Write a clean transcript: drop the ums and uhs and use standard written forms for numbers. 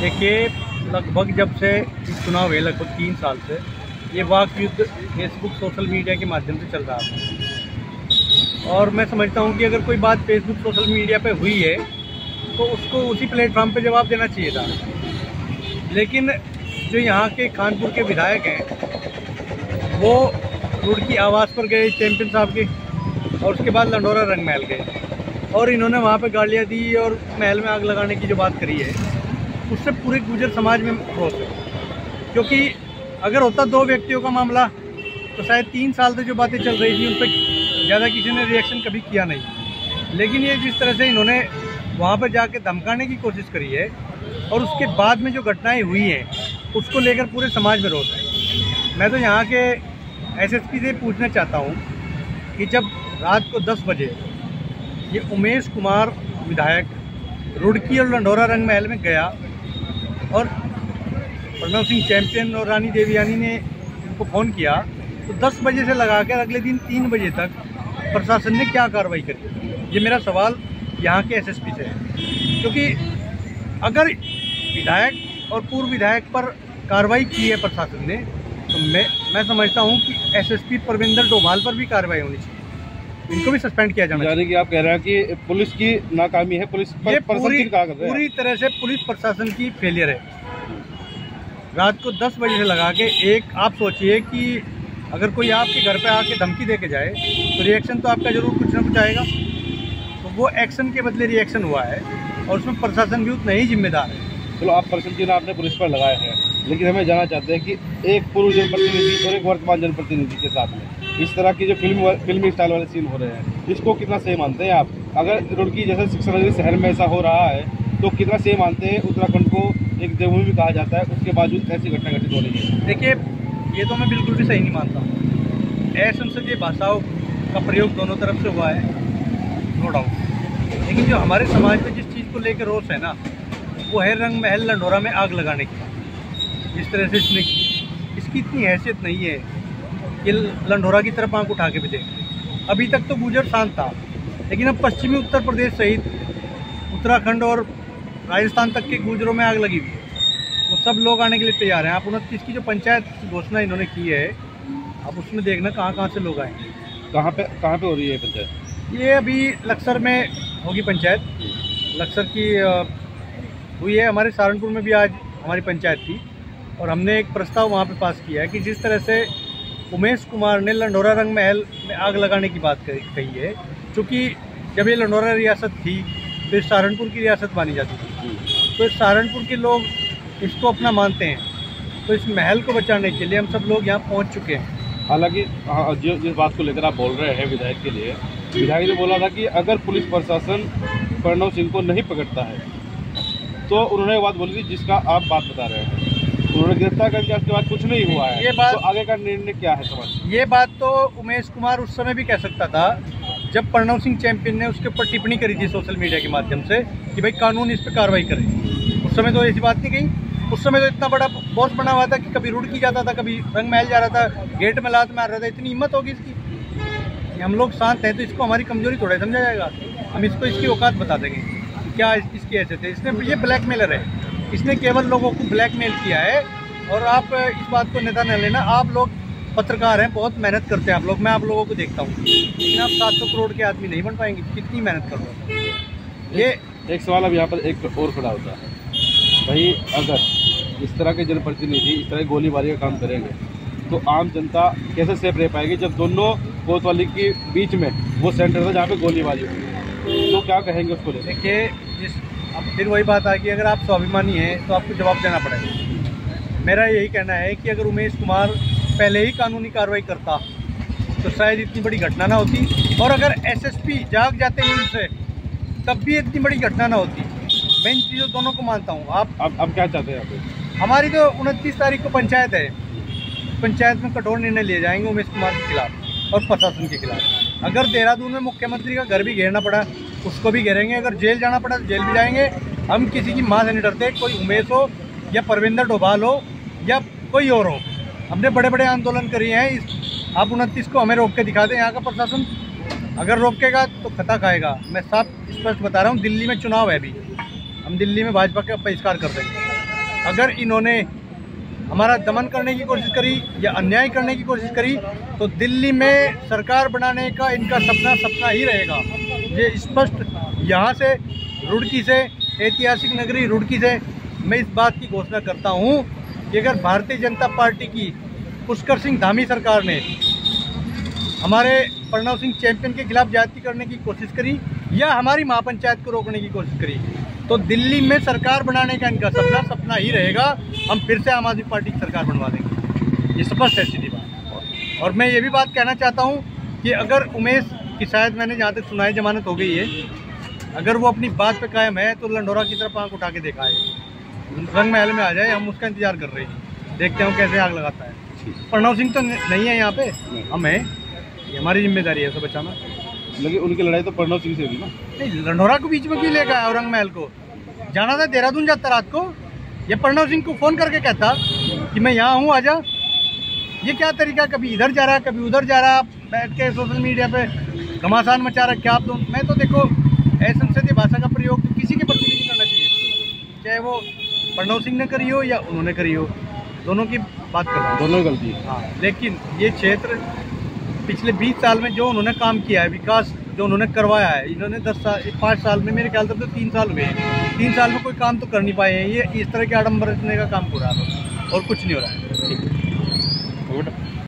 देखिए, लगभग जब से चुनाव हुए लगभग 3 साल से ये वाक युद्ध फेसबुक सोशल मीडिया के माध्यम से चल रहा था। और मैं समझता हूँ कि अगर कोई बात फेसबुक सोशल मीडिया पे हुई है तो उसको उसी प्लेटफॉर्म पे जवाब देना चाहिए था। लेकिन जो यहाँ के कानपुर के विधायक हैं वो रुड़की आवास पर गए चैंपियन साहब के, और उसके बाद लंडोरा रंग महल गए और इन्होंने वहाँ पे गालियाँ दी और महल में आग लगाने की जो बात करी है उससे पूरे गुर्जर समाज में रोष है। क्योंकि अगर होता 2 व्यक्तियों का मामला तो शायद 3 साल से जो बातें चल रही थी उन पर ज़्यादा किसी ने रिएक्शन कभी किया नहीं। लेकिन ये जिस तरह से इन्होंने वहाँ पर जाके धमकाने की कोशिश करी है और उसके बाद में जो घटनाएं हुई हैं उसको लेकर पूरे समाज में रोष है। मैं तो यहाँ के एसएसपी से पूछना चाहता हूँ कि जब रात को 10 बजे ये उमेश कुमार विधायक रुड़की और लंडोरा रंग महल में गया और प्रणव सिंह चैंपियन और रानी देवयानी ने उनको फ़ोन किया तो 10 बजे से लगाकर अगले दिन 3 बजे तक प्रशासन ने क्या कार्रवाई करी? ये मेरा सवाल यहाँ के एसएसपी से है। क्योंकि अगर विधायक और पूर्व विधायक पर कार्रवाई की है प्रशासन ने तो मैं समझता हूँ कि एसएसपी परविंदर डोभाल पर भी कार्रवाई होनी चाहिए, इनको भी सस्पेंड किया जाना चाहिए। कि आप कह रहे हैं कि पुलिस की नाकामी है, पुलिस पर पूरी तरह से पुलिस प्रशासन की फेलियर है। रात को 10 बजे से लगा के आप सोचिए कि अगर कोई आपके घर पे आके धमकी दे के जाए तो रिएक्शन तो आपका जरूर कुछ ना कुछ आएगा। तो वो एक्शन के बदले रिएक्शन हुआ है और उसमें प्रशासन भी उतना ही जिम्मेदार है। चलो, आप प्रशासन आपने पुलिस पर लगाए हैं, लेकिन हमें जानना चाहते हैं कि एक पूर्व जनप्रतिनिधि और एक वर्तमान जनप्रतिनिधि के साथ में इस तरह की जो फिल्मी स्टाइल वाले सीन हो रहे हैं, इसको कितना सही मानते हैं आप? अगर रुड़की जैसे शिक्षा नगरी शहर में ऐसा हो रहा है तो कितना सही मानते हैं? उत्तराखंड को एक देवभूमि भी कहा जाता है, उसके बावजूद ऐसी घटना घटित हो रही है। देखिए, ये तो मैं बिल्कुल भी सही नहीं मानता हूँ। असंसदीय भाषाओं का प्रयोग दोनों तरफ से हुआ है, नो डाउट। लेकिन जो हमारे समाज में जिस चीज़ को लेकर रोष है ना, वो है रंग महल लंडोरा में आग लगाने की। जिस तरह से इसने इसकी इतनी हैसियत नहीं है कि लंडोरा की तरफ आंख उठा के भी देखें। अभी तक तो गुजर शांत था, लेकिन अब पश्चिमी उत्तर प्रदेश सहित उत्तराखंड और राजस्थान तक के गुजरों में आग लगी हुई है। वो सब लोग आने के लिए तैयार हैं। आप 29 की जो पंचायत घोषणा इन्होंने की है, आप उसमें देखना कहाँ से लोग आएंगे। कहाँ पे हो रही है पंचायत? ये अभी लक्सर में होगी पंचायत। लक्सर की हुई है। हमारे सहारनपुर में भी आज हमारी पंचायत थी और हमने एक प्रस्ताव वहाँ पे पास किया है कि जिस तरह से उमेश कुमार ने लंडोरा रंग महल में आग लगाने की बात कही है, क्योंकि जब ये लंडोरा रियासत थी तो इस सहारनपुर की रियासत मानी जाती थी, तो इस सहारनपुर के लोग इसको अपना मानते हैं। तो इस महल को बचाने के लिए हम सब लोग यहाँ पहुँच चुके हैं। हालांकि जिस बात को लेकर आप बोल रहे हैं विधायक के लिए, विधायक ने बोला था कि अगर पुलिस प्रशासन प्रणव सिंह को नहीं पकड़ता है तो उन्होंने बात बोली थी जिसका आप बात बता रहे हैं। उन्होंने गिरफ्तार करके उसके बाद कुछ नहीं हुआ है। ये बात, तो आगे का निर्णय क्या है समझ? ये बात तो उमेश कुमार उस समय भी कह सकता था जब प्रणव सिंह चैंपियन ने उसके ऊपर टिप्पणी करी थी सोशल मीडिया के माध्यम से कि भाई कानून इस पर कार्रवाई करे। उस समय तो ऐसी बात नहीं कही। उस समय तो इतना बड़ा बॉस बना हुआ था कि कभी रुड़की जाता था, कभी रंग महल जा रहा था, गेट में लात मार रहा था। इतनी हिम्मत होगी इसकी? हम लोग शांत हैं तो इसको हमारी कमजोरी थोड़ा समझा जाएगा। हम इसको इसकी औकात बता देंगे क्या इसकी ऐसे थे। इसने ये ब्लैकमेलर है, इसने केवल लोगों को ब्लैकमेल किया है। और आप इस बात को नेता न लेना, आप लोग पत्रकार हैं, बहुत मेहनत करते हैं आप लोग, मैं आप लोगों को देखता हूँ, लेकिन आप 700 करोड़ के आदमी नहीं बन पाएंगे। कितनी मेहनत कर रहे हो। ये एक सवाल अब यहाँ पर एक और खड़ा होता है, भाई अगर इस तरह के जनप्रतिनिधि इस तरह गोलीबारी का काम करेंगे तो आम जनता कैसे सेफ रह पाएगी जब दोनों कोतवाली के बीच में वो सेंटर था जहाँ पे गोलीबारी हुई? तो क्या कहेंगे उसको लेकर? देखिए, अब फिर वही बात आ गई, अगर आप स्वाभिमानी हैं तो आपको जवाब देना पड़ेगा। मेरा यही कहना है कि अगर उमेश कुमार पहले ही कानूनी कार्रवाई करता तो शायद इतनी बड़ी घटना ना होती, और अगर एसएसपी जाग जाते न्यूज़ से तब भी इतनी बड़ी घटना ना होती। मैं इन चीज़ों दोनों को मानता हूँ। आप क्या चाहते हैं आप? हमारी तो 29 तारीख को पंचायत है। पंचायत में कठोर निर्णय लिए जाएंगे उमेश कुमार के खिलाफ और प्रशासन के खिलाफ। अगर देहरादून में मुख्यमंत्री का घर भी घेरना पड़ा उसको भी घेरेंगे, अगर जेल जाना पड़ा तो जेल भी जाएंगे। हम किसी की माँ से नहीं डरते, कोई उमेश हो या परविंदर डोभाल हो या कोई और हो। हमने बड़े बड़े आंदोलन किए हैं। आप 29 को हमें रोक के दिखा दें यहाँ का प्रशासन, अगर रोकेगा तो खता खाएगा। मैं साफ स्पष्ट बता रहा हूँ, दिल्ली में चुनाव है अभी, हम दिल्ली में भाजपा का बहिष्कार कर देंगे। अगर इन्होंने हमारा दमन करने की कोशिश करी या अन्याय करने की कोशिश करी तो दिल्ली में सरकार बनाने का इनका सपना ही रहेगा। ये स्पष्ट यहाँ से रुड़की से, ऐतिहासिक नगरी रुड़की से मैं इस बात की घोषणा करता हूँ कि अगर भारतीय जनता पार्टी की पुष्कर सिंह धामी सरकार ने हमारे प्रणव सिंह चैंपियन के खिलाफ ज्यादती करने की कोशिश करी या हमारी महापंचायत को रोकने की कोशिश करी तो दिल्ली में सरकार बनाने का इनका सपना ही रहेगा। हम फिर से आम आदमी पार्टी की सरकार बनवा देंगे, ये स्पष्ट है सीधी बात। और मैं ये भी बात कहना चाहता हूँ कि अगर उमेश की, शायद मैंने जहाँ तक सुना है जमानत हो गई है, अगर वो अपनी बात पे कायम है तो लंडोरा की तरफ आंख उठा के देखा है, रंग महल में आ जाए, हम उसका इंतजार कर रहे हैं, देखते हैं कैसे आग लगाता है। प्रणव सिंह तो नहीं है यहाँ पे, हम हैं, ये हमारी जिम्मेदारी है उसे बचाना। लेकिन उनकी लड़ाई तो प्रणव सिंह से हुई ना। नहीं, लंडोरा को बीच में क्यों लेकर आया? रंग महल को जाना था, देहरादून जाता रात को, ये प्रणव सिंह को फ़ोन करके कहता कि मैं यहाँ हूँ, आजा। ये क्या तरीका, कभी इधर जा रहा है कभी उधर जा रहा है, बैठ के सोशल मीडिया पे घमासान मचा रखा है आप दोनों। मैं तो देखो असंसदीय भाषा का प्रयोग तो किसी के प्रति भी नहीं करना चाहिए, चाहे वो प्रणव सिंह ने करी हो या उन्होंने करी हो, दोनों की बात कर रहा हूँ, दोनों गलती है। हाँ, लेकिन ये क्षेत्र पिछले 20 साल में जो उन्होंने काम किया है, विकास जो उन्होंने करवाया है, इन्होंने 5 साल में, मेरे ख्याल से तो 3 साल हुए हैं, 3 साल में कोई काम तो कर नहीं पाए हैं। ये इस तरह के आडम्बर रचने का काम हो रहा है और कुछ नहीं हो रहा है। ठीक है।